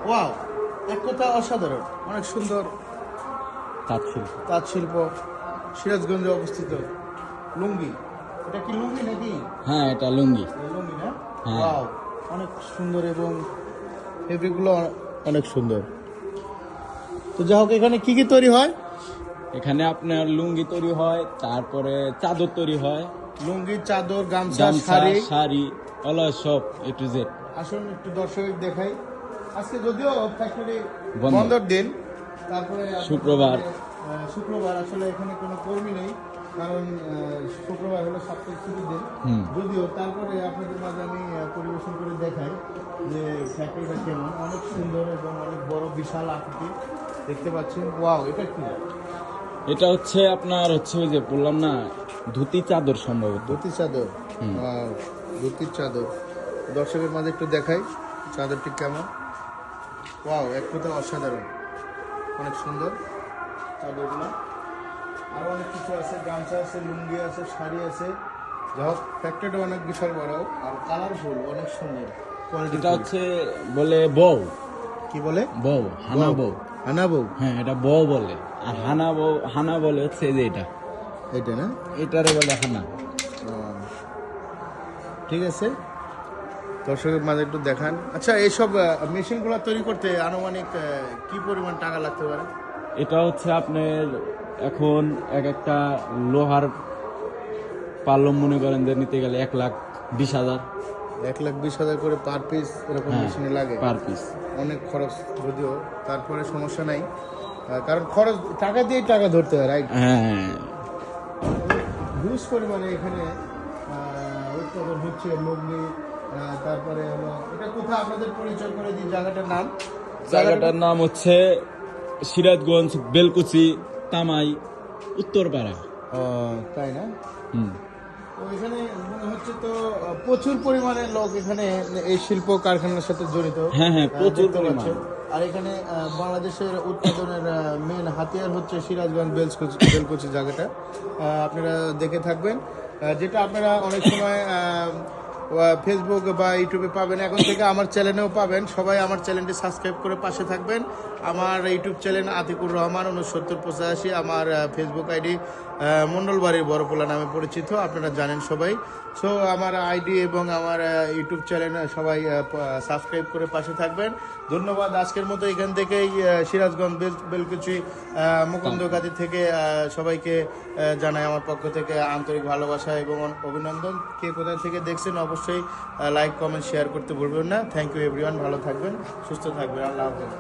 Wow, এক কথা অসাধারণ, অনেক সুন্দর তাঁত শিল্প, সিরাজগঞ্জে অবস্থিত। লুঙ্গি, এটা কি লুঙ্গি নাকি? হ্যাঁ, এটা লুঙ্গি। লুঙ্গি না? হ্যাঁ। ওয়াও, অনেক সুন্দর এবং ফেব্রিকগুলো অনেক সুন্দর। তো যাই হোক, এখানে কি কি তৈরি হয়? এখানে আপনার লুঙ্গি তৈরি হয়, তারপরে চাদর তৈরি হয়, লুঙ্গি, চাদর, গামছা, গামছা, শাড়ি। শাড়ি, অলস সব এ টু জেড। আসুন একটু দর্শক দেখাই। আজকে যদিও ফ্যাক্টরি বন্ধ। বন্ধর দিন, তারপরে শুক্রবার। শুক্রবার আসলে এখানে কোনো কর্মী নেই, কারণ শুক্রবার হলো সাপ্তাহিক ছুটির দিন। যদিও তারপরে আপনাদের মাঝে আমি পরিবেশন করে দেখাই যে ফ্যাক্টরিটা কেমন। অনেক সুন্দর এবং অনেক বড়, বিশাল আকৃতি দেখতে পাচ্ছেন। ওয়াও, এটা কি? এটা হচ্ছে আপনার হচ্ছে ওই যে বললাম না, ধুতি চাদর সম্ভবত। ধুতি চাদর। ওয়াও, ধুতির চাদর দর্শকের মাঝে একটু দেখাই চাদরটি কেমন। ওয়াও, এক কথা অসাধারণ, অনেক সুন্দর চাদরগুলো। আরও অনেক কিছু আছে, গামছা আছে, লুঙ্গি আছে, শাড়ি আছে। যাই হোক, ফ্যাক্টরিটা অনেক বিশাল বড় আর কালারফুল, অনেক সুন্দর কোয়ালিটি। এটা হচ্ছে বলে বউ। কি বলে? বউ, হানা বউ। হানা বউ? হ্যাঁ, এটা বউ বলে। আর হানা বলে হচ্ছে এই যে এটা, এটা না? এটারে বলে হানা। ঠিক আছে, দর্শকের মাঝে একটু দেখান। আচ্ছা, এইসব মেশিনগুলো তৈরি করতে আনুমানিক কি পরিমাণ টাকা লাগতে পারে? এটা হচ্ছে আপনার এখন এক একটা লোহার পাল্লম মনে করেন যে নিতে গেলে 1,20,000। 1,20,000 করে পার পিস এরকম মেশিনে লাগে? Per piece. অনেক খরচ, যদিও তারপরে সমস্যা নাই, কারণ খরচ টাকা দিয়েই টাকা ধরতে হয়, রাইট? হ্যাঁ, হিউজ পরিমাণে এখানে উৎপাদন হচ্ছে লগ্নি। তারপরে হলো, এটা কোথায় আপনাদের পরিচয় করে দিই জায়গাটার নাম? জায়গাটার নাম হচ্ছে সিরাজগঞ্জ, বেলকুচি, তামাই, উত্তরপাড়া। তাই না? হুম। তো এখানে মনে হচ্ছে তো প্রচুর পরিমাণে লোক এখানে এই শিল্প কারখানার সাথে জড়িত। হ্যাঁ, প্রচুর দেখতে পরিমাণ। পাচ্ছেন। আর এখানে বাংলাদেশের উৎপাদনের মেন হাতিয়ার হচ্ছে সিরাজগঞ্জ বেলকুচি জায়গাটা। আপনারা দেখে থাকবেন, যেটা আপনারা অনেক সময় ফেসবুক বা ইউটিউবে পাবেন। এখন থেকে আমার চ্যানেলেও পাবেন। সবাই আমার চ্যানেলটি সাবস্ক্রাইব করে পাশে থাকবেন। আমার ইউটিউব চ্যানেল আতিকুর রহমান 6985। আমার ফেসবুক আইডি মণ্ডলবাড়ির বড়পোলা নামে পরিচিত, আপনারা জানেন সবাই। সো আমার আইডি এবং আমার ইউটিউব চ্যানেল সবাই সাবস্ক্রাইব করে পাশে থাকবেন। ধন্যবাদ। আজকের মতো এখান থেকেই সিরাজগঞ্জ বেলকুচি মুকুন্দগাতি থেকে সবাইকে জানাই আমার পক্ষ থেকে আন্তরিক ভালোবাসা এবং অভিনন্দন। কে কোথায় থেকে দেখছেন অবশ্যই লাইক, কমেন্ট, শেয়ার করতে ভুলবেন না। থ্যাংক ইউ এভরিওয়ান, ভালো থাকবেন, সুস্থ থাকবেন, আল্লাহ হাফেজ।